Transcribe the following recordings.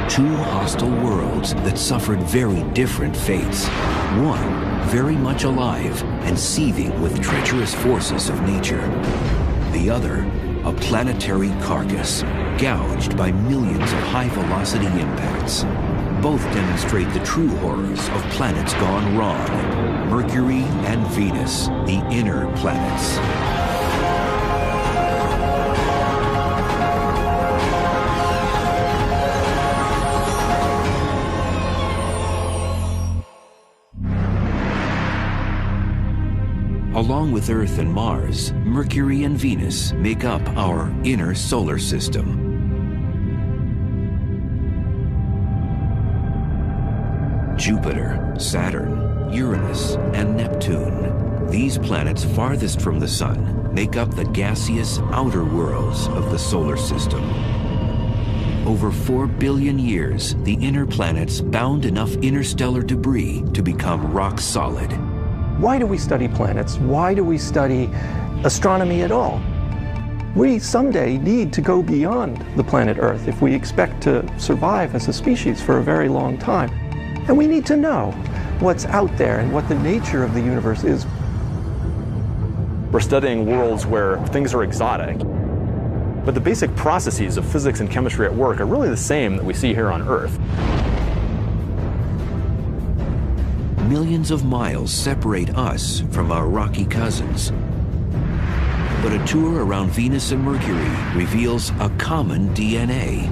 two hostile worlds that suffered very different fates. One, very much alive and seething with treacherous forces of nature. The other, a planetary carcass, gouged by millions of high-velocity impacts. Both demonstrate the true horrors of planets gone wrong. Mercury and Venus, the inner planets. Along with Earth and Mars, Mercury and Venus make up our inner solar system. Jupiter, Saturn, Uranus, and Neptune, these planets farthest from the Sun, make up the gaseous outer worlds of the solar system. Over 4 billion years, the inner planets bound enough interstellar debris to become rock solid. Why do we study planets? Why do we study astronomy at all? We someday need to go beyond the planet Earth if we expect to survive as a species for a very long time. And we need to know what's out there and what the nature of the universe is. We're studying worlds where things are exotic, but the basic processes of physics and chemistry at work are really the same that we see here on Earth. Millions of miles separate us from our rocky cousins. But a tour around Venus and Mercury reveals a common DNA.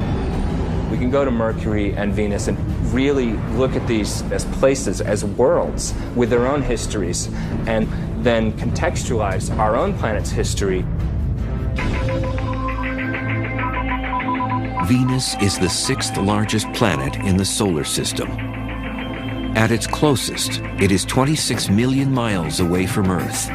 We can go to Mercury and Venus and really look at these as places, as worlds with their own histories, and then contextualize our own planet's history. Venus is the 6th largest planet in the solar system. At its closest, it is 26 million miles away from Earth.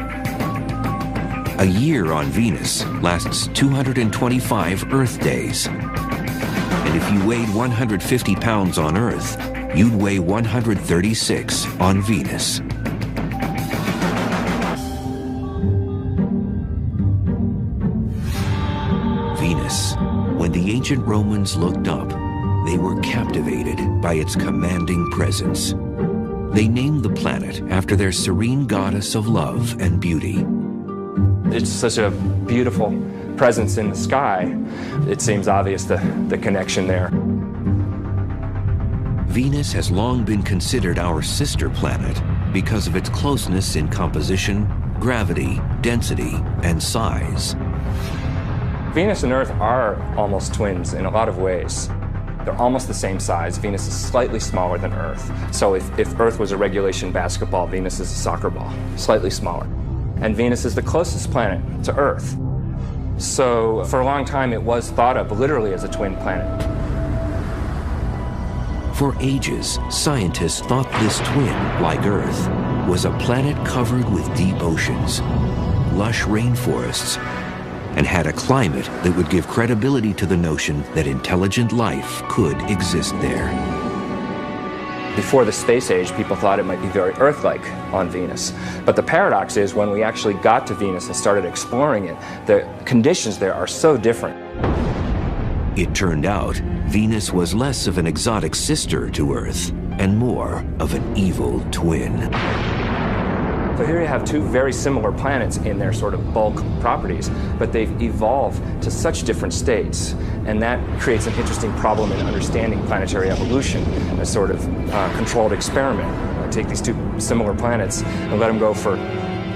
A year on Venus lasts 225 Earth days. And if you weighed 150 pounds on Earth, you'd weigh 136 on Venus. Venus. When the ancient Romans looked up, they were captivated by its commanding presence. They named the planet after their serene goddess of love and beauty. It's such a beautiful presence in the sky. It seems obvious the connection there. Venus has long been considered our sister planet because of its closeness in composition, gravity, density, and size. Venus and Earth are almost twins in a lot of ways. They're almost the same size. Venus is slightly smaller than Earth. So if Earth was a regulation basketball, Venus is a soccer ball, slightly smaller. And Venus is the closest planet to Earth. So for a long time, it was thought of literally as a twin planet. For ages, scientists thought this twin, like Earth, was a planet covered with deep oceans, lush rainforests, and had a climate that would give credibility to the notion that intelligent life could exist there. Before the space age, people thought it might be very Earth-like on Venus. But the paradox is when we actually got to Venus and started exploring it, the conditions there are so different. It turned out Venus was less of an exotic sister to Earth and more of an evil twin. So here you have two very similar planets in their sort of bulk properties, but they've evolved to such different states. And that creates an interesting problem in understanding planetary evolution, a sort of controlled experiment. Take these two similar planets and let them go for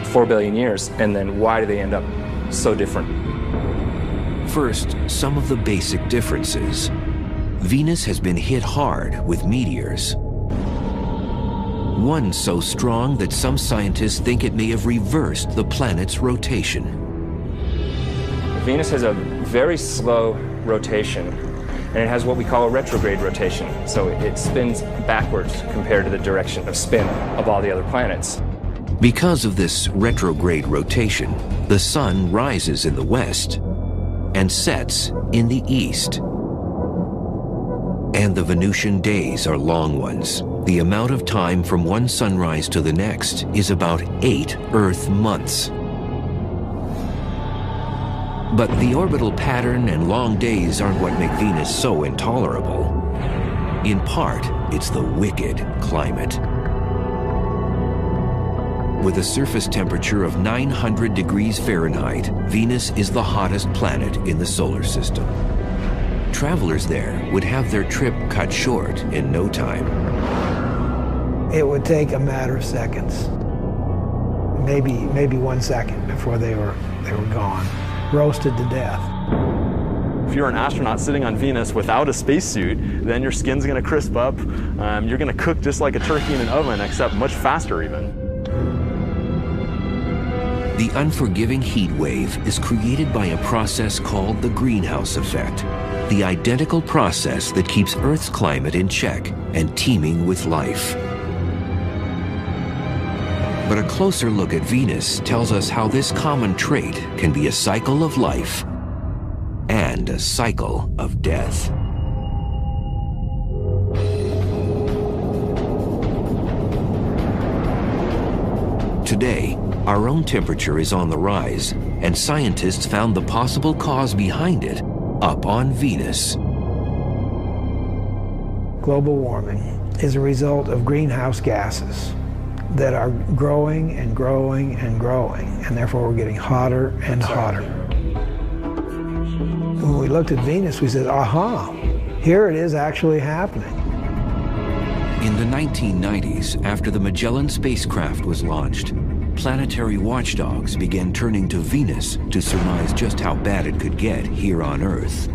4 billion years, and then why do they end up so different? First, some of the basic differences. Venus has been hit hard with meteors. One so strong that some scientists think it may have reversed the planet's rotation. Venus has a very slow rotation, and it has what we call a retrograde rotation. So it spins backwards compared to the direction of spin of all the other planets. Because of this retrograde rotation, the sun rises in the west and sets in the east. And the Venusian days are long ones. The amount of time from one sunrise to the next is about 8 Earth months. But the orbital pattern and long days aren't what make Venus so intolerable. In part, it's the wicked climate. With a surface temperature of 900 degrees Fahrenheit, Venus is the hottest planet in the solar system. Travelers there would have their trip cut short in no time. It would take a matter of seconds, maybe 1 second before they were gone, roasted to death. If you're an astronaut sitting on Venus without a spacesuit, then your skin's going to crisp up. You're going to cook just like a turkey in an oven, except much faster even. The unforgiving heat wave is created by a process called the greenhouse effect, the identical process that keeps Earth's climate in check and teeming with life. But a closer look at Venus tells us how this common trait can be a cycle of life and a cycle of death. Today, our own temperature is on the rise, and scientists found the possible cause behind it up on Venus. Global warming is a result of greenhouse gases that are growing and growing and growing, and therefore we're getting hotter and hotter. When we looked at Venus, we said, aha, here it is actually happening. In the 1990s, after the Magellan spacecraft was launched, planetary watchdogs began turning to Venus to surmise just how bad it could get here on Earth.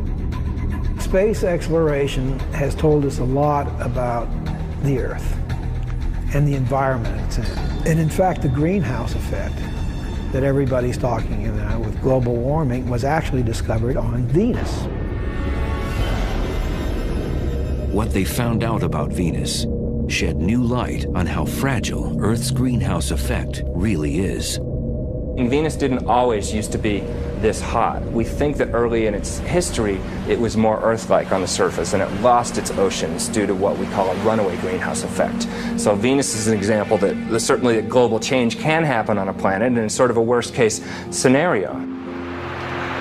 Space exploration has told us a lot about the Earth and the environment it's in. And in fact, the greenhouse effect that everybody's talking about with global warming was actually discovered on Venus. What they found out about Venus shed new light on how fragile Earth's greenhouse effect really is. And Venus didn't always used to be this hot. We think that early in its history, it was more Earth-like on the surface, and it lost its oceans due to what we call a runaway greenhouse effect. So Venus is an example that certainly that global change can happen on a planet, and it's sort of a worst-case scenario.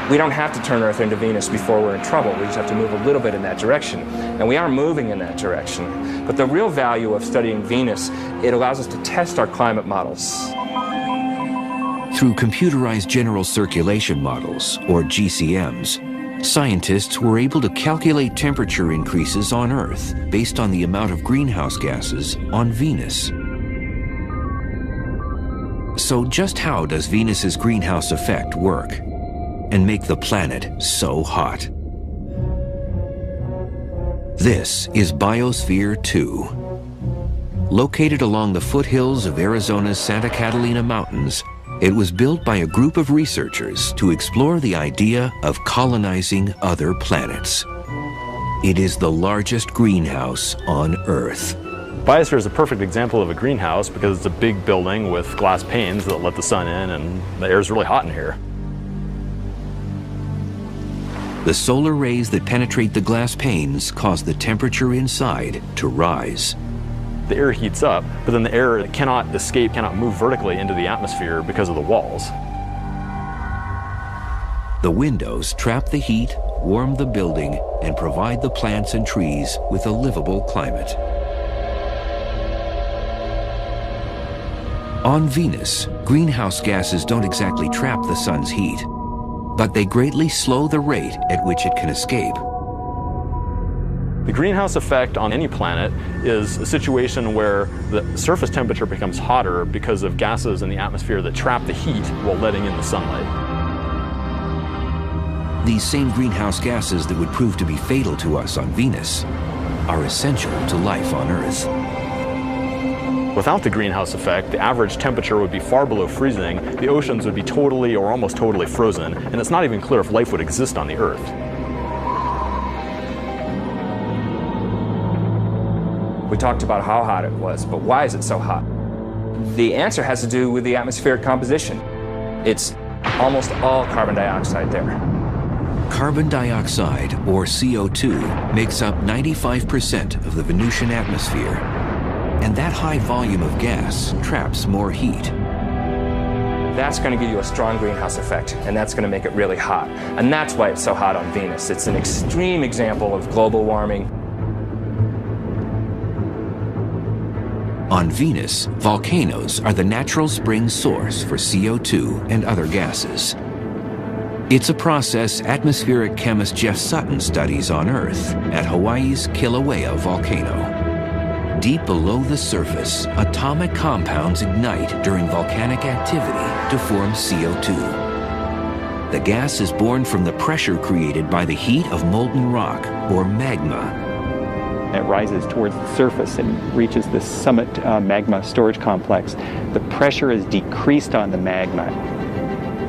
We don't have to turn Earth into Venus before we're in trouble. We just have to move a little bit in that direction. And we are moving in that direction. But the real value of studying Venus, it allows us to test our climate models. Through computerized general circulation models, or GCMs, scientists were able to calculate temperature increases on Earth based on the amount of greenhouse gases on Venus. So just how does Venus's greenhouse effect work and make the planet so hot? This is Biosphere 2. Located along the foothills of Arizona's Santa Catalina Mountains, it was built by a group of researchers to explore the idea of colonizing other planets. It is the largest greenhouse on Earth. Biosphere is a perfect example of a greenhouse because it's a big building with glass panes that let the sun in, and the air is really hot in here. The solar rays that penetrate the glass panes cause the temperature inside to rise. The air heats up, but then the air cannot escape, cannot move vertically into the atmosphere because of the walls. The windows trap the heat, warm the building, and provide the plants and trees with a livable climate. On Venus, greenhouse gases don't exactly trap the sun's heat, but they greatly slow the rate at which it can escape. The greenhouse effect on any planet is a situation where the surface temperature becomes hotter because of gases in the atmosphere that trap the heat while letting in the sunlight. These same greenhouse gases that would prove to be fatal to us on Venus are essential to life on Earth. Without the greenhouse effect, the average temperature would be far below freezing, the oceans would be totally or almost totally frozen, and it's not even clear if life would exist on the Earth. We talked about how hot it was, but why is it so hot? The answer has to do with the atmospheric composition. It's almost all carbon dioxide there. Carbon dioxide, or CO2, makes up 95% of the Venusian atmosphere. And that high volume of gas traps more heat. That's going to give you a strong greenhouse effect, and that's going to make it really hot. And that's why it's so hot on Venus. It's an extreme example of global warming. On Venus, volcanoes are the natural spring source for CO2 and other gases. It's a process atmospheric chemist Jeff Sutton studies on Earth at Hawaii's Kilauea volcano. Deep below the surface, atomic compounds ignite during volcanic activity to form CO2. The gas is born from the pressure created by the heat of molten rock, or magma. It rises towards the surface and reaches the summit magma storage complex. The pressure is decreased on the magma.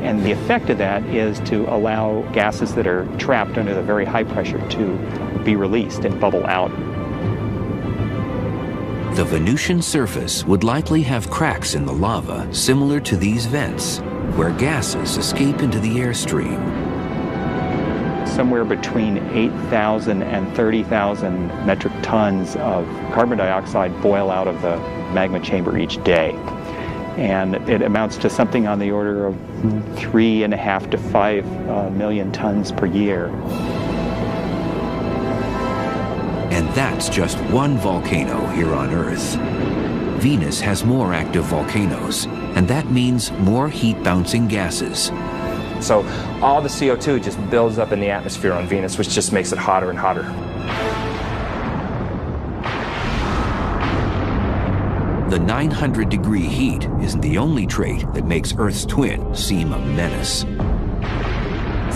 And the effect of that is to allow gases that are trapped under the very high pressure to be released and bubble out. The Venusian surface would likely have cracks in the lava similar to these vents, where gases escape into the airstream. Somewhere between 8,000 and 30,000 metric tons of carbon dioxide boil out of the magma chamber each day. And it amounts to something on the order of 3.5 to 5 million tons per year. And that's just one volcano here on Earth. Venus has more active volcanoes, and that means more heat-bouncing gases. So all the CO2 just builds up in the atmosphere on Venus, which just makes it hotter and hotter. The 900-degree heat isn't the only trait that makes Earth's twin seem a menace.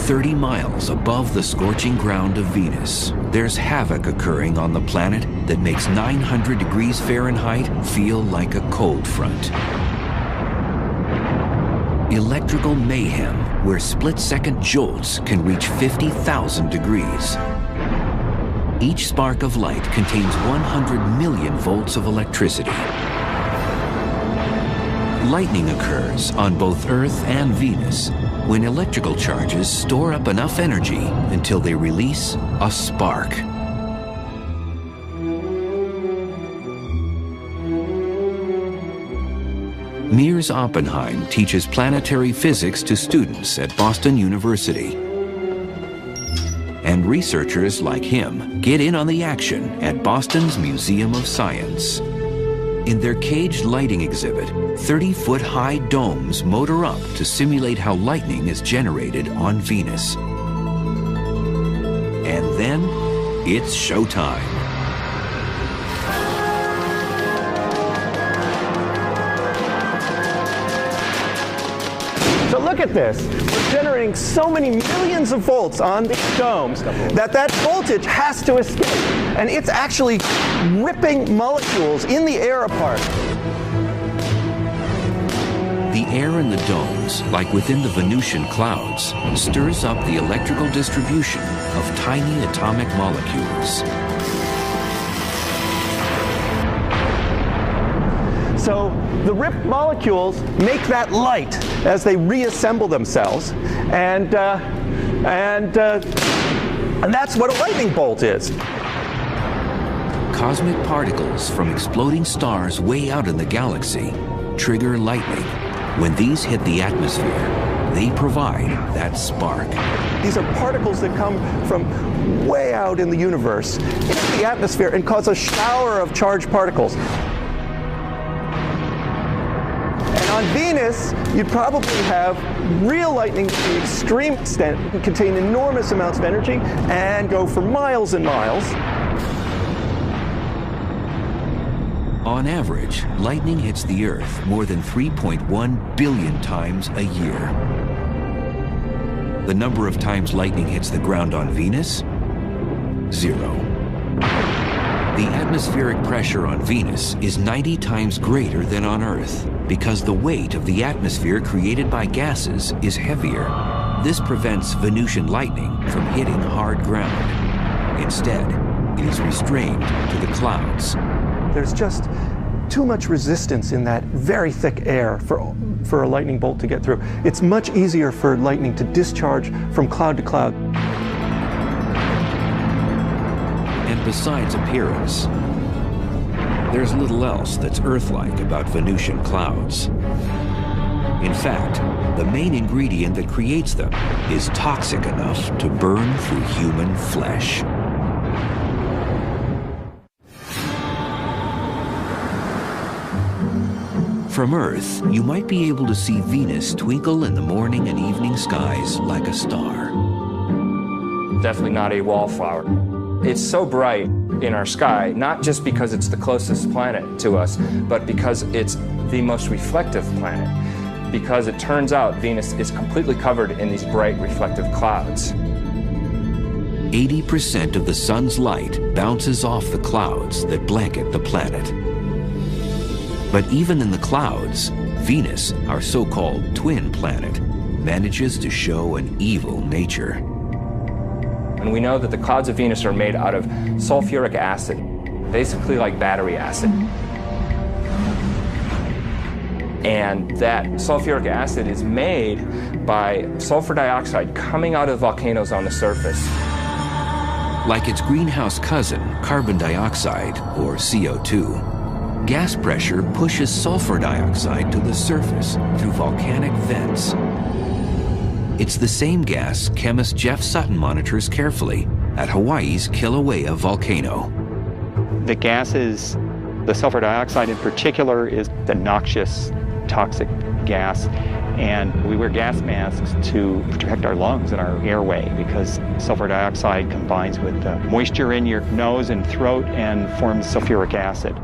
30 miles above the scorching ground of Venus, there's havoc occurring on the planet that makes 900 degrees Fahrenheit feel like a cold front. Electrical mayhem, where split-second jolts can reach 50,000 degrees. Each spark of light contains 100 million volts of electricity. Lightning occurs on both Earth and Venus when electrical charges store up enough energy until they release a spark. Mears Oppenheim teaches planetary physics to students at Boston University. And researchers like him get in on the action at Boston's Museum of Science. In their caged lighting exhibit, 30-foot-high domes motor up to simulate how lightning is generated on Venus. And then, it's showtime. So look at this. We're generating so many millions of volts on these domes that voltage has to escape. And it's actually ripping molecules in the air apart. The air in the domes, like within the Venusian clouds, stirs up the electrical distribution of tiny atomic molecules. So the ripped molecules make that light as they reassemble themselves, and that's what a lightning bolt is. Cosmic particles from exploding stars way out in the galaxy trigger lightning. When these hit the atmosphere, they provide that spark. These are particles that come from way out in the universe into the atmosphere and cause a shower of charged particles. And on Venus, you'd probably have real lightning to the extreme extent. It can contain enormous amounts of energy and go for miles and miles. On average, lightning hits the Earth more than 3.1 billion times a year. The number of times lightning hits the ground on Venus? 0. The atmospheric pressure on Venus is 90 times greater than on Earth because the weight of the atmosphere created by gases is heavier. This prevents Venusian lightning from hitting hard ground. Instead, it is restrained to the clouds. There's just too much resistance in that very thick air for a lightning bolt to get through. It's much easier for lightning to discharge from cloud to cloud. And besides appearance, there's little else that's Earth-like about Venusian clouds. In fact, the main ingredient that creates them is toxic enough to burn through human flesh. From Earth, you might be able to see Venus twinkle in the morning and evening skies like a star. Definitely not a wallflower. It's so bright in our sky, not just because it's the closest planet to us, but because it's the most reflective planet. Because it turns out Venus is completely covered in these bright reflective clouds. 80% of the sun's light bounces off the clouds that blanket the planet. But even in the clouds, Venus, our so-called twin planet, manages to show an evil nature. And we know that the clouds of Venus are made out of sulfuric acid, basically like battery acid. And that sulfuric acid is made by sulfur dioxide coming out of volcanoes on the surface. Like its greenhouse cousin, carbon dioxide, or CO2, gas pressure pushes sulfur dioxide to the surface through volcanic vents. It's the same gas chemist Jeff Sutton monitors carefully at Hawaii's Kilauea volcano. The gases, the sulfur dioxide in particular, is the noxious, toxic gas, and we wear gas masks to protect our lungs and our airway because sulfur dioxide combines with the moisture in your nose and throat and forms sulfuric acid.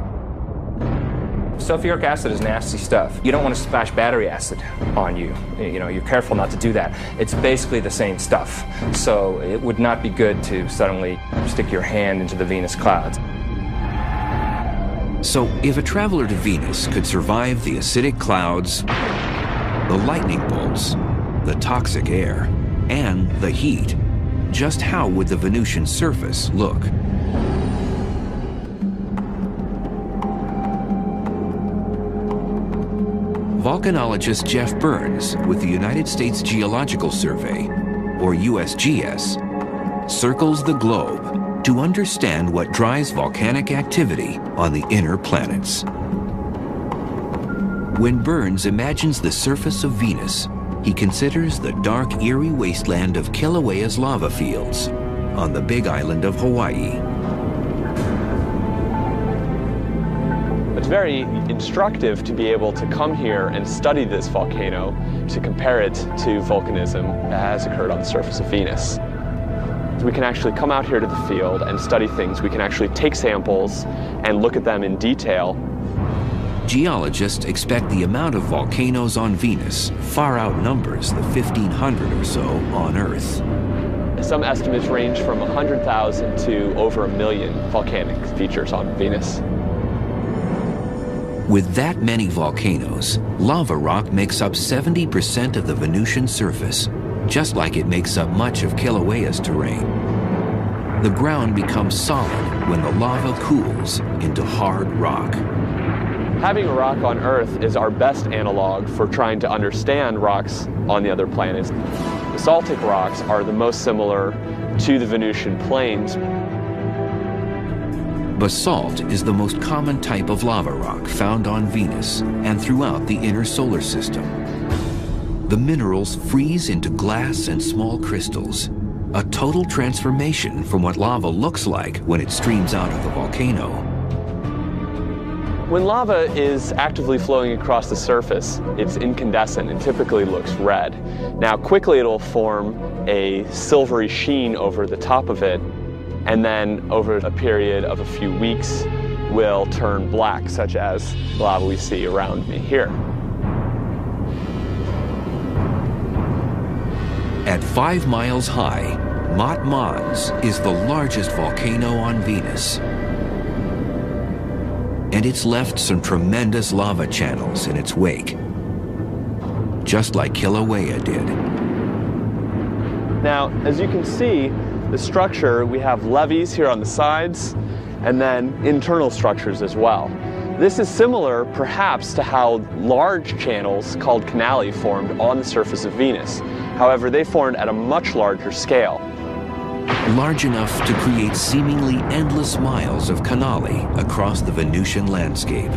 Sulfuric acid is nasty stuff. You don't want to splash battery acid on you. You know, you're careful not to do that. It's basically the same stuff. So it would not be good to suddenly stick your hand into the Venus clouds. So if a traveler to Venus could survive the acidic clouds, the lightning bolts, the toxic air, and the heat, just how would the Venusian surface look? Volcanologist Jeff Burns with the United States Geological Survey, or USGS, circles the globe to understand what drives volcanic activity on the inner planets. When Burns imagines the surface of Venus, he considers the dark, eerie wasteland of Kilauea's lava fields on the big island of Hawaii. It's very instructive to be able to come here and study this volcano to compare it to volcanism that has occurred on the surface of Venus. We can actually come out here to the field and study things. We can actually take samples and look at them in detail. Geologists expect the amount of volcanoes on Venus far outnumbers the 1,500 or so on Earth. Some estimates range from 100,000 to over 1 million volcanic features on Venus. With that many volcanoes, lava rock makes up 70% of the Venusian surface, just like it makes up much of Kilauea's terrain. The ground becomes solid when the lava cools into hard rock. Having a rock on Earth is our best analog for trying to understand rocks on the other planets. Basaltic rocks are the most similar to the Venusian plains. Basalt is the most common type of lava rock found on Venus and throughout the inner solar system. The minerals freeze into glass and small crystals, a total transformation from what lava looks like when it streams out of the volcano. When lava is actively flowing across the surface, it's incandescent and typically looks red. Now, quickly it'll form a silvery sheen over the top of it, and then over a period of a few weeks will turn black, such as the lava we see around me here. At 5 miles high, Mont Mons is the largest volcano on Venus. And it's left some tremendous lava channels in its wake, just like Kilauea did. Now, as you can see, the structure, we have levees here on the sides, and then internal structures as well. This is similar, perhaps, to how large channels called canali formed on the surface of Venus. However, they formed at a much larger scale. Large enough to create seemingly endless miles of canali across the Venusian landscape.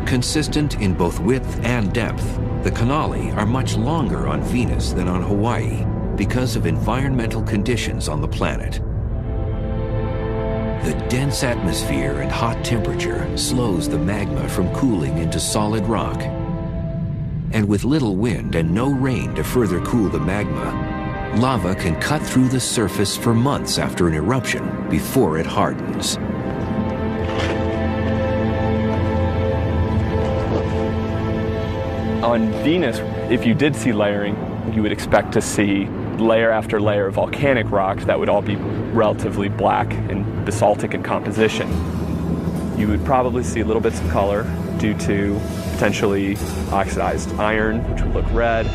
Consistent in both width and depth, the canali are much longer on Venus than on Hawaii because of environmental conditions on the planet. The dense atmosphere and hot temperature slows the magma from cooling into solid rock. And with little wind and no rain to further cool the magma, lava can cut through the surface for months after an eruption before it hardens. On Venus, if you did see layering, you would expect to see layer after layer of volcanic rocks that would all be relatively black and basaltic in composition. You would probably see little bits of color due to potentially oxidized iron, which would look red.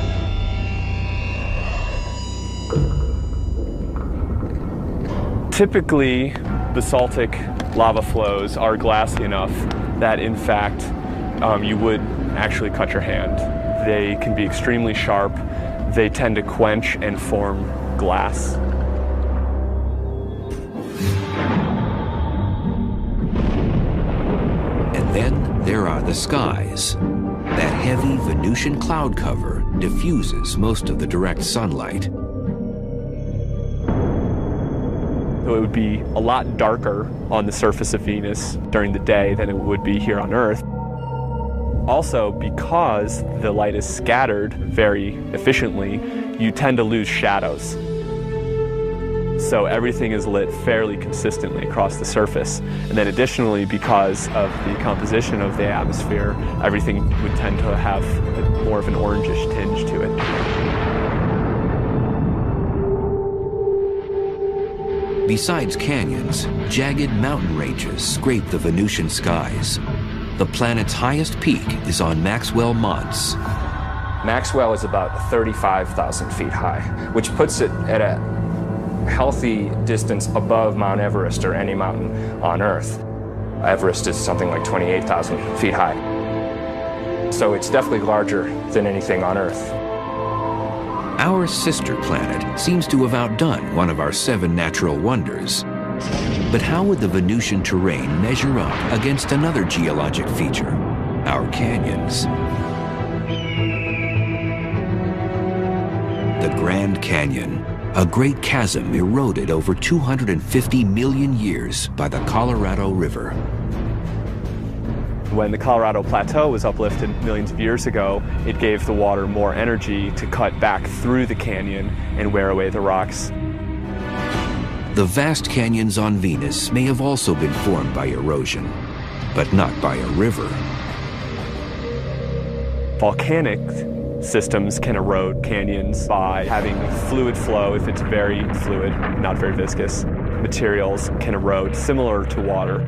Typically, basaltic lava flows are glassy enough that, in fact, you would actually cut your hand. They can be extremely sharp. They tend to quench and form glass. And then there are the skies. That heavy Venusian cloud cover diffuses most of the direct sunlight. So it would be a lot darker on the surface of Venus during the day than it would be here on Earth. Also, because the light is scattered very efficiently, you tend to lose shadows. So everything is lit fairly consistently across the surface. And then additionally, because of the composition of the atmosphere, everything would tend to have more of an orangish tinge to it. Besides canyons, jagged mountain ranges scrape the Venusian skies. The planet's highest peak is on Maxwell Monts. Maxwell is about 35,000 feet high, which puts it at a healthy distance above Mount Everest or any mountain on Earth. Everest is something like 28,000 feet high. So it's definitely larger than anything on Earth. Our sister planet seems to have outdone one of our 7 natural wonders. But how would the Venusian terrain measure up against another geologic feature, our canyons? The Grand Canyon, a great chasm eroded over 250 million years by the Colorado River. When the Colorado Plateau was uplifted millions of years ago, it gave the water more energy to cut back through the canyon and wear away the rocks. The vast canyons on Venus may have also been formed by erosion, but not by a river. Volcanic systems can erode canyons by having fluid flow. If it's very fluid, not very viscous, materials can erode similar to water.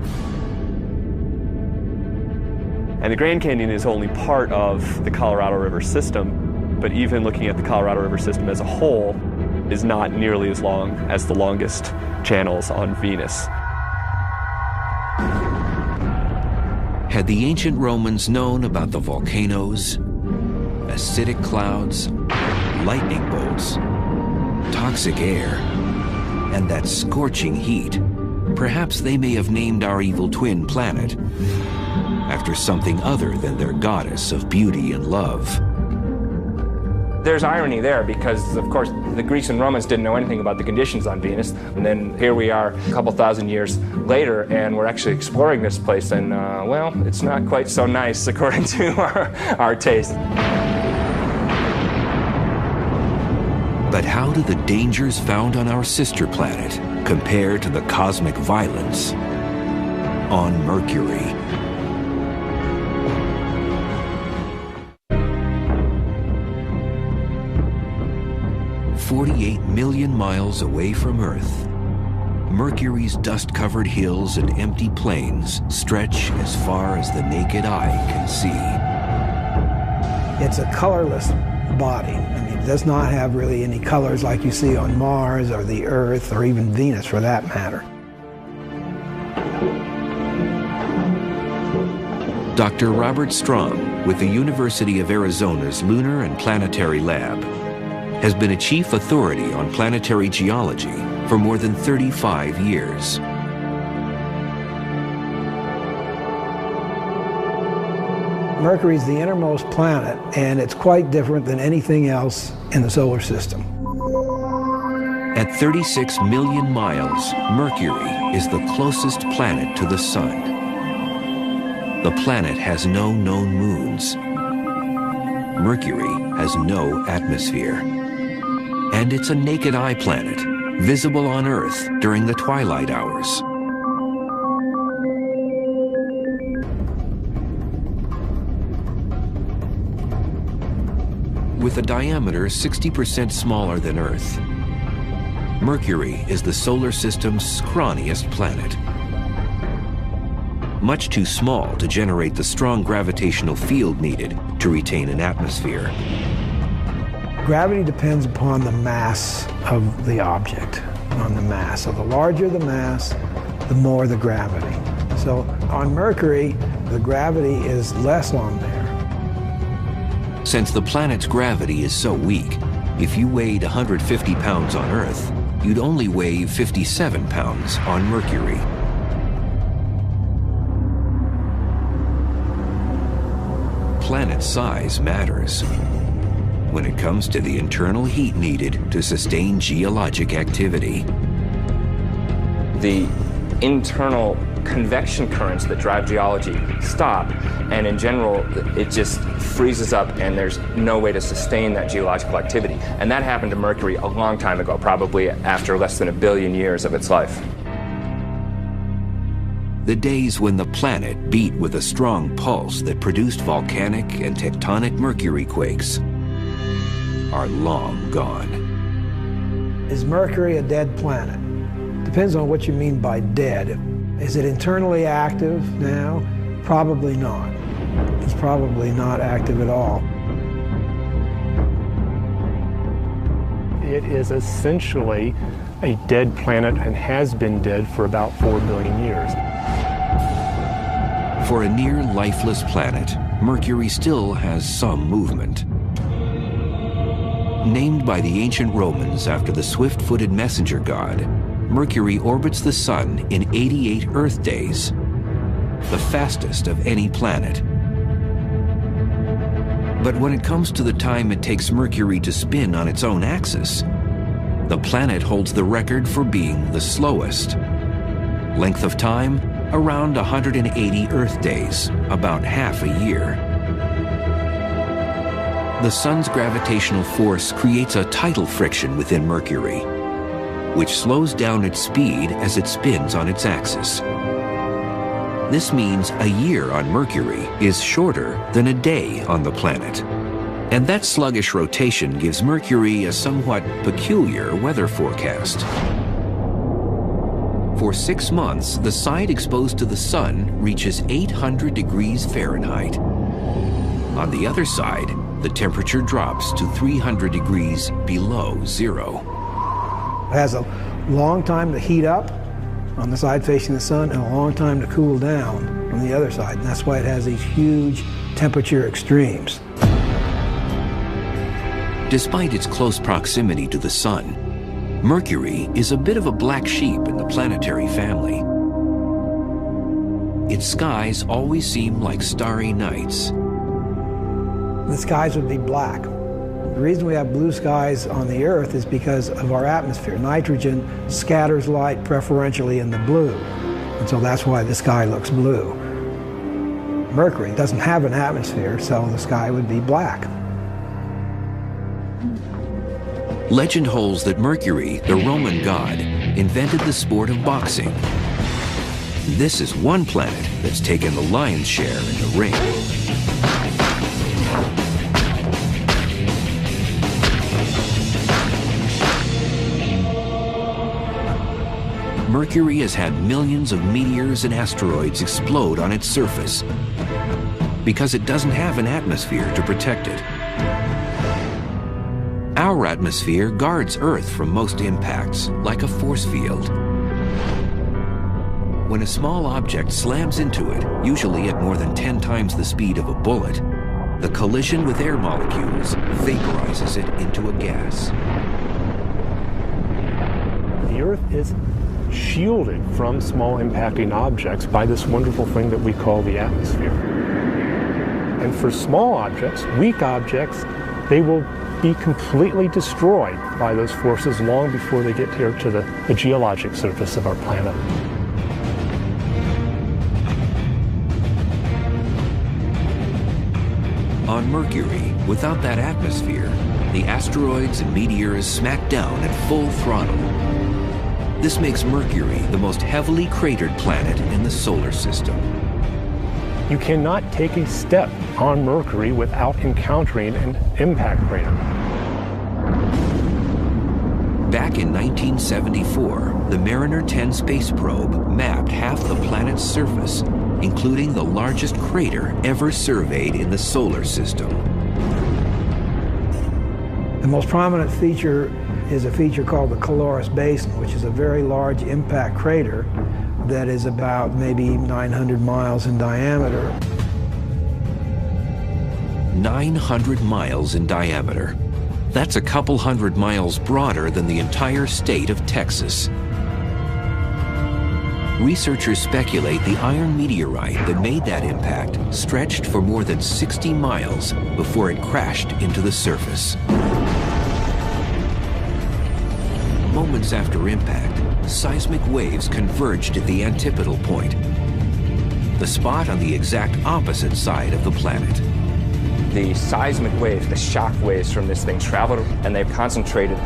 And the Grand Canyon is only part of the Colorado River system, but even looking at the Colorado River system as a whole is not nearly as long as the longest channels on Venus. Had the ancient Romans known about the volcanoes, acidic clouds, lightning bolts, toxic air, and that scorching heat, perhaps they may have named our evil twin planet after something other than their goddess of beauty and love. There's irony there because, of course, the Greeks and Romans didn't know anything about the conditions on Venus. And then here we are a couple thousand years later, and we're actually exploring this place, and, well, it's not quite so nice according to our taste. But how do the dangers found on our sister planet compare to the cosmic violence on Mercury? "48 million miles away from Earth, Mercury's dust-covered hills and empty plains stretch as far as the naked eye can see." It's a colorless body. I mean, it does not have really any colors like you see on Mars or the Earth or even Venus for that matter. Dr. Robert Strong with the University of Arizona's Lunar and Planetary Lab has been a chief authority on planetary geology for more than 35 years. Mercury is the innermost planet, and it's quite different than anything else in the solar system. At 36 million miles, Mercury is the closest planet to the Sun. The planet has no known moons. Mercury has no atmosphere. And it's a naked eye planet, visible on Earth during the twilight hours. With a diameter 60% smaller than Earth, Mercury is the solar system's scrawniest planet. Much too small to generate the strong gravitational field needed to retain an atmosphere. Gravity depends upon the mass of the object, on the mass. So the larger the mass, the more the gravity. So on Mercury, the gravity is less on there. Since the planet's gravity is so weak, if you weighed 150 pounds on Earth, you'd only weigh 57 pounds on Mercury. Planet size matters when it comes to the internal heat needed to sustain geologic activity. The internal convection currents that drive geology stop, and in general, it just freezes up and there's no way to sustain that geological activity. And that happened to Mercury a long time ago, probably after less than 1 billion years of its life. The days when the planet beat with a strong pulse that produced volcanic and tectonic Mercury quakes are long gone. Is Mercury a dead planet? Depends on what you mean by dead. Is it internally active now? Probably not. It's probably not active at all. It is essentially a dead planet and has been dead for about 4 billion years. For a near lifeless planet, Mercury still has some movement. Named by the ancient Romans after the swift-footed messenger god, Mercury orbits the Sun in 88 Earth days, the fastest of any planet. But when it comes to the time it takes Mercury to spin on its own axis, the planet holds the record for being the slowest. Length of time, around 180 Earth days, about half a year. The Sun's gravitational force creates a tidal friction within Mercury, which slows down its speed as it spins on its axis. This means a year on Mercury is shorter than a day on the planet. And that sluggish rotation gives Mercury a somewhat peculiar weather forecast. For 6 months, the side exposed to the Sun reaches 800 degrees Fahrenheit. On the other side, the temperature drops to 300 degrees below zero. It has a long time to heat up on the side facing the Sun and a long time to cool down on the other side. And that's why it has these huge temperature extremes. Despite its close proximity to the Sun, Mercury is a bit of a black sheep in the planetary family. Its skies always seem like starry nights. The skies would be black. The reason we have blue skies on the Earth is because of our atmosphere. Nitrogen scatters light preferentially in the blue, and so that's why the sky looks blue. Mercury doesn't have an atmosphere, so the sky would be black. Legend holds that Mercury, the Roman god, invented the sport of boxing. This is one planet that's taken the lion's share in the ring. Mercury has had millions of meteors and asteroids explode on its surface because it doesn't have an atmosphere to protect it. Our atmosphere guards Earth from most impacts, like a force field. When a small object slams into it, usually at more than 10 times the speed of a bullet, the collision with air molecules vaporizes it into a gas. The Earth is shielded from small impacting objects by this wonderful thing that we call the atmosphere. And for small objects, weak objects, they will be completely destroyed by those forces long before they get here to the geologic surface of our planet. On Mercury, without that atmosphere, the asteroids and meteors smack down at full throttle. This makes Mercury the most heavily cratered planet in the solar system. You cannot take a step on Mercury without encountering an impact crater. Back in 1974, the Mariner 10 space probe mapped half the planet's surface, including the largest crater ever surveyed in the solar system. The most prominent feature is a feature called the Caloris Basin, which is a very large impact crater that is about maybe 900 miles in diameter. 900 miles in diameter. That's a couple hundred miles broader than the entire state of Texas. Researchers speculate the iron meteorite that made that impact stretched for more than 60 miles before it crashed into the surface. Moments after impact, seismic waves converged at the antipodal point, the spot on the exact opposite side of the planet. The seismic waves, the shock waves from this thing traveled, and they've concentrated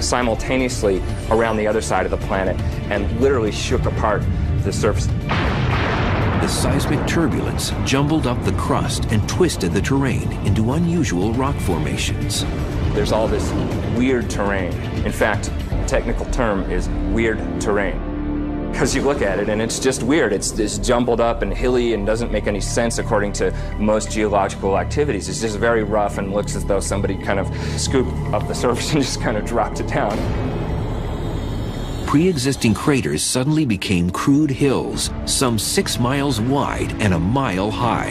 simultaneously around the other side of the planet and literally shook apart the surface. The seismic turbulence jumbled up the crust and twisted the terrain into unusual rock formations. There's all this weird terrain. In fact, the technical term is weird terrain. Because you look at it and it's just weird. It's this jumbled up and hilly and doesn't make any sense according to most geological activities. It's just very rough and looks as though somebody kind of scooped up the surface and just kind of dropped it down. Pre-existing craters suddenly became crude hills, some 6 miles wide and a mile high.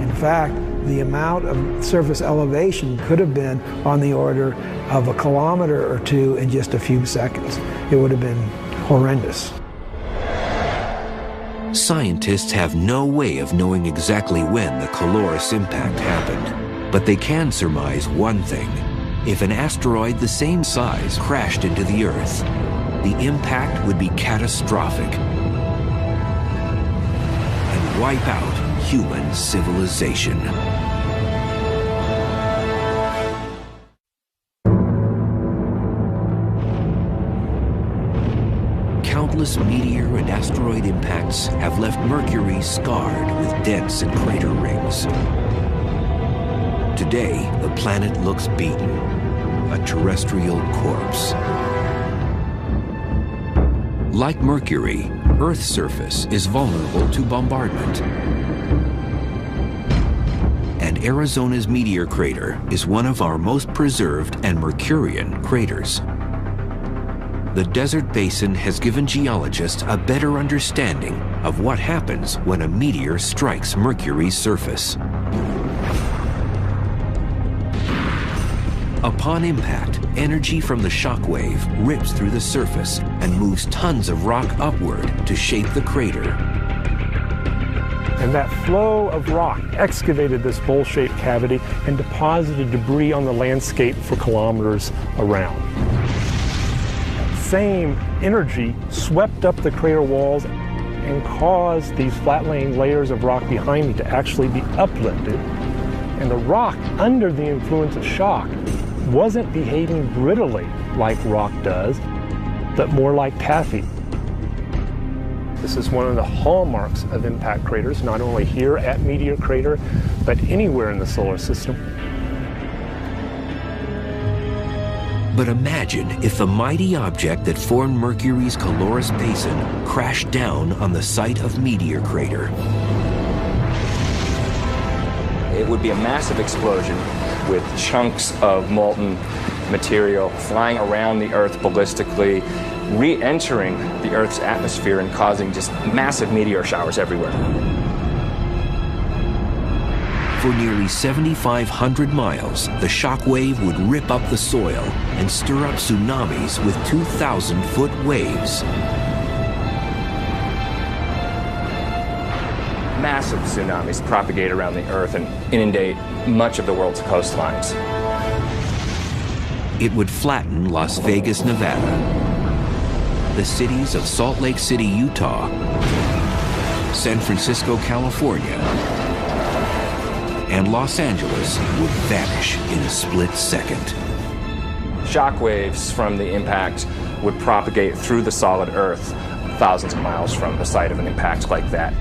In fact, the amount of surface elevation could have been on the order of a kilometer or two in just a few seconds. It would have been horrendous. Scientists have no way of knowing exactly when the Caloris impact happened, but they can surmise one thing. If an asteroid the same size crashed into the Earth, the impact would be catastrophic and wipe out human civilization. Countless meteor and asteroid impacts have left Mercury scarred with dents and crater rings. Today, the planet looks beaten, a terrestrial corpse. Like Mercury, Earth's surface is vulnerable to bombardment. And Arizona's meteor crater is one of our most preserved and Mercurian craters. The desert basin has given geologists a better understanding of what happens when a meteor strikes Mercury's surface. Upon impact, energy from the shock wave rips through the surface and moves tons of rock upward to shape the crater. And that flow of rock excavated this bowl-shaped cavity and deposited debris on the landscape for kilometers around. Same energy swept up the crater walls and caused these flat-laying layers of rock behind me to actually be uplifted. And the rock, under the influence of shock, wasn't behaving brittly like rock does, but more like taffy. This is one of the hallmarks of impact craters, not only here at Meteor Crater, but anywhere in the solar system. But imagine if the mighty object that formed Mercury's Caloris Basin crashed down on the site of Meteor Crater. It would be a massive explosion with chunks of molten material flying around the Earth ballistically, re-entering the Earth's atmosphere and causing just massive meteor showers everywhere. For nearly 7,500 miles, the shock wave would rip up the soil and stir up tsunamis with 2,000-foot waves. massive tsunamis propagate around the Earth and inundate much of the world's coastlines. It would flatten Las Vegas, Nevada, the cities of Salt Lake City, Utah, San Francisco, California, and Los Angeles would vanish in a split second. Shock waves from the impact would propagate through the solid Earth thousands of miles from the site of an impact like that.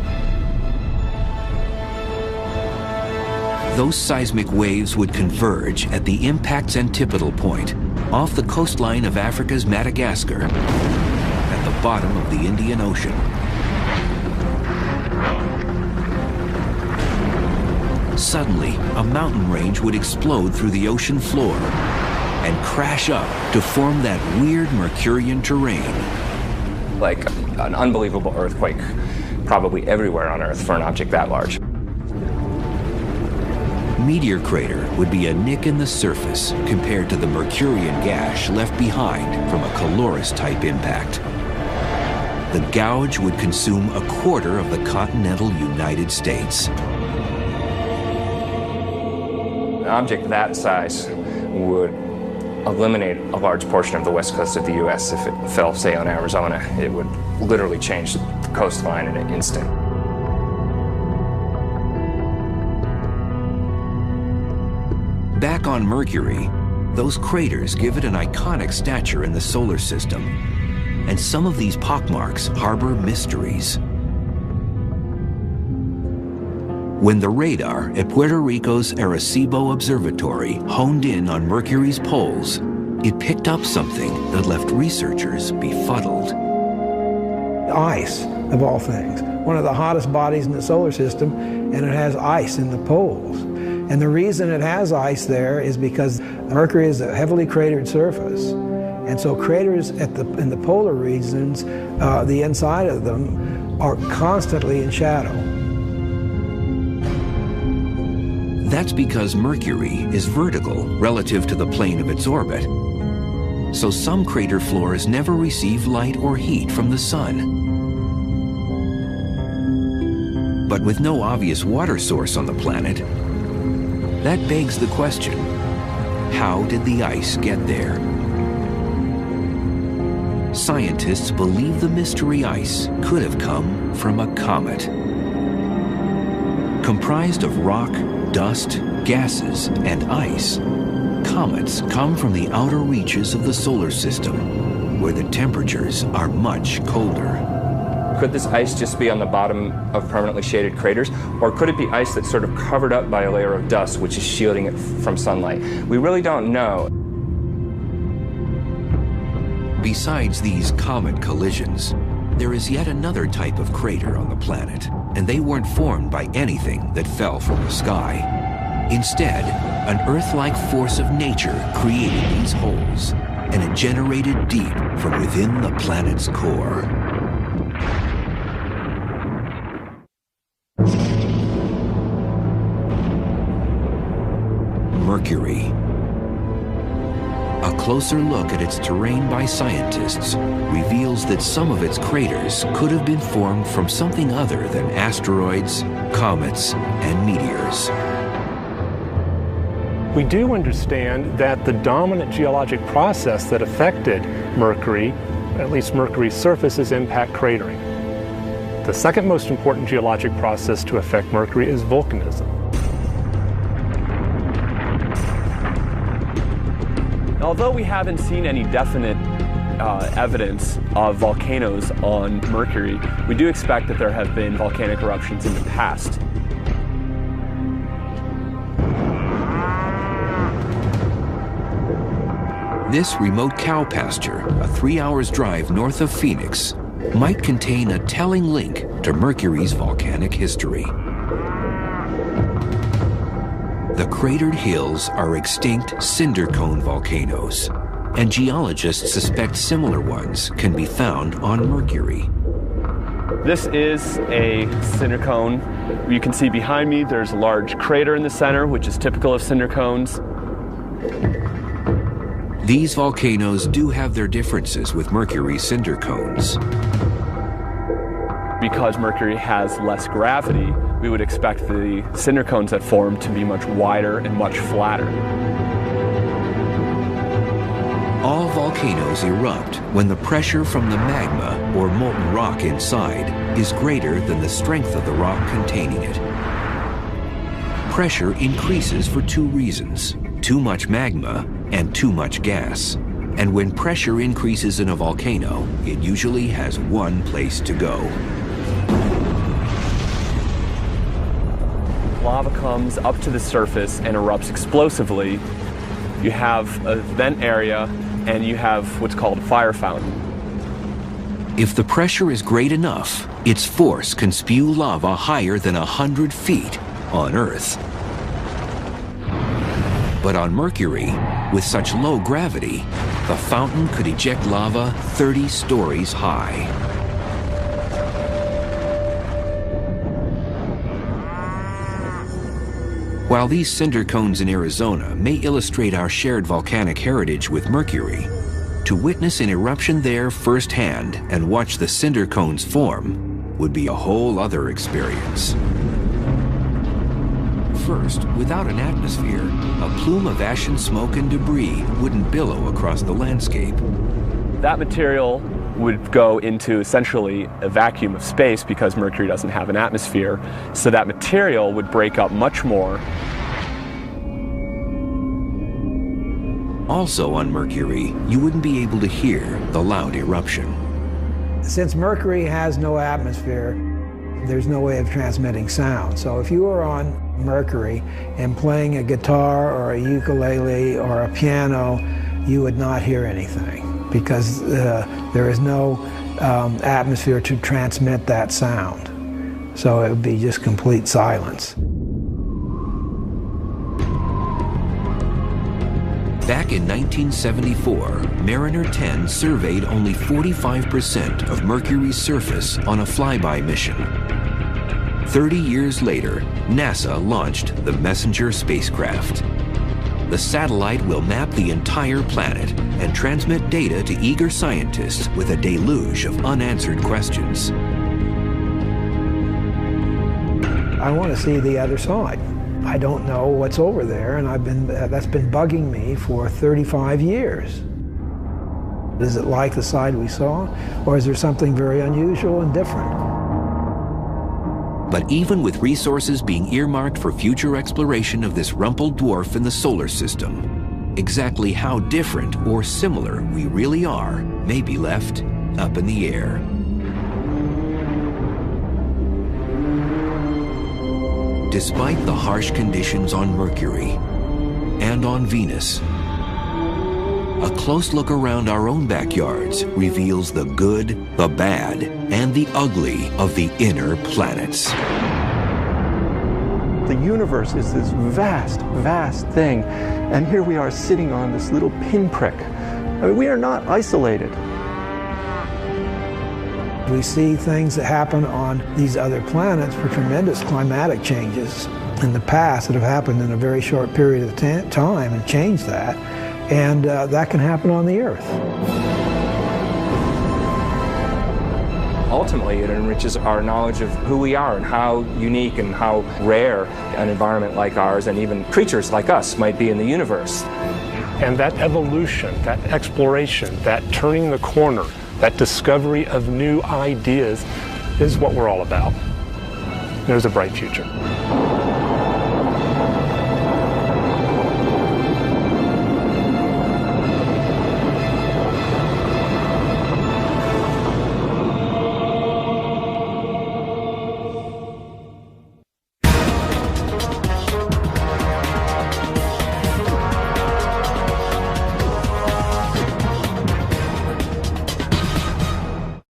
Those seismic waves would converge at the impact's antipodal point, off the coastline of Africa's Madagascar, at the bottom of the Indian Ocean. Suddenly, a mountain range would explode through the ocean floor and crash up to form that weird Mercurian terrain. Like an unbelievable earthquake, probably everywhere on Earth for an object that large. Meteor crater would be a nick in the surface compared to the Mercurian gash left behind from a Calorus-type impact. The gouge would consume a quarter of the continental United States. An object that size would eliminate a large portion of the west coast of the U.S. If it fell, say, on Arizona. It would literally change the coastline in an instant. Back on Mercury, those craters give it an iconic stature in the solar system, and some of these pockmarks harbor mysteries. When the radar at Puerto Rico's Arecibo Observatory honed in on Mercury's poles, it picked up something that left researchers befuddled. Ice, of all things. One of the hottest bodies in the solar system, and it has ice in the poles. And the reason it has ice there is because Mercury is a heavily cratered surface. And so craters in the polar regions, the inside of them, are constantly in shadow. That's because Mercury is vertical relative to the plane of its orbit. So some crater floors never receive light or heat from the sun. But with no obvious water source on the planet, that begs the question, how did the ice get there? Scientists believe the mystery ice could have come from a comet. Comprised of rock, dust, gases, and ice, comets come from the outer reaches of the solar system, where the temperatures are much colder. Could this ice just be on the bottom of permanently shaded craters, or could it be ice that's sort of covered up by a layer of dust which is shielding it from sunlight? We really don't know. Besides these comet collisions, there is yet another type of crater on the planet, and they weren't formed by anything that fell from the sky. Instead, an Earth-like force of nature created these holes, and it generated deep from within the planet's core. Mercury. A closer look at its terrain by scientists reveals that some of its craters could have been formed from something other than asteroids, comets, and meteors. We do understand that the dominant geologic process that affected Mercury, at least Mercury's surface, is impact cratering. The second most important geologic process to affect Mercury is volcanism. Although we haven't seen any definite evidence of volcanoes on Mercury, we do expect that there have been volcanic eruptions in the past. This remote cow pasture, a 3 hours drive north of Phoenix, might contain a telling link to Mercury's volcanic history. The cratered hills are extinct cinder cone volcanoes, and geologists suspect similar ones can be found on Mercury. This is a cinder cone. You can see behind me there's a large crater in the center, which is typical of cinder cones. These volcanoes do have their differences with Mercury's cinder cones. because Mercury has less gravity, we would expect the cinder cones that form to be much wider and much flatter. All volcanoes erupt when the pressure from the magma, or molten rock inside, is greater than the strength of the rock containing it. Pressure increases for two reasons: too much magma and too much gas. And when pressure increases in a volcano, it usually has one place to go. Lava comes up to the surface and erupts explosively. You have a vent area and you have what's called a fire fountain. If the pressure is great enough, its force can spew lava higher than 100 feet on Earth. But on Mercury, with such low gravity, the fountain could eject lava 30 stories high. While these cinder cones in Arizona may illustrate our shared volcanic heritage with Mercury, to witness an eruption there firsthand and watch the cinder cones form would be a whole other experience. First, without an atmosphere, a plume of ash and smoke and debris wouldn't billow across the landscape. That material would go into essentially a vacuum of space because Mercury doesn't have an atmosphere, so that material would break up much more. Also on Mercury, you wouldn't be able to hear the loud eruption. Since Mercury has no atmosphere, there's no way of transmitting sound. So if you were on Mercury and playing a guitar or a ukulele or a piano, you would not hear anything because there is no atmosphere to transmit that sound. So it would be just complete silence. Back in 1974, Mariner 10 surveyed only 45% of Mercury's surface on a flyby mission. 30 years later, NASA launched the Messenger spacecraft. The satellite will map the entire planet and transmit data to eager scientists with a deluge of unanswered questions. I want to see the other side. I don't know what's over there, and that's been bugging me for 35 years. Is it like the side we saw, or is there something very unusual and different? But even with resources being earmarked for future exploration of this rumpled dwarf in the solar system, exactly how different or similar we really are may be left up in the air. Despite the harsh conditions on Mercury and on Venus, a close look around our own backyards reveals the good, the bad, and the ugly of the inner planets. The universe is this vast, vast thing, and here we are sitting on this little pinprick. I mean, we are not isolated. We see things that happen on these other planets for tremendous climatic changes in the past that have happened in a very short period of time and changed that. And that can happen on the Earth. Ultimately, it enriches our knowledge of who we are and how unique and how rare an environment like ours and even creatures like us might be in the universe. And that evolution, that exploration, that turning the corner, that discovery of new ideas is what we're all about. There's a bright future.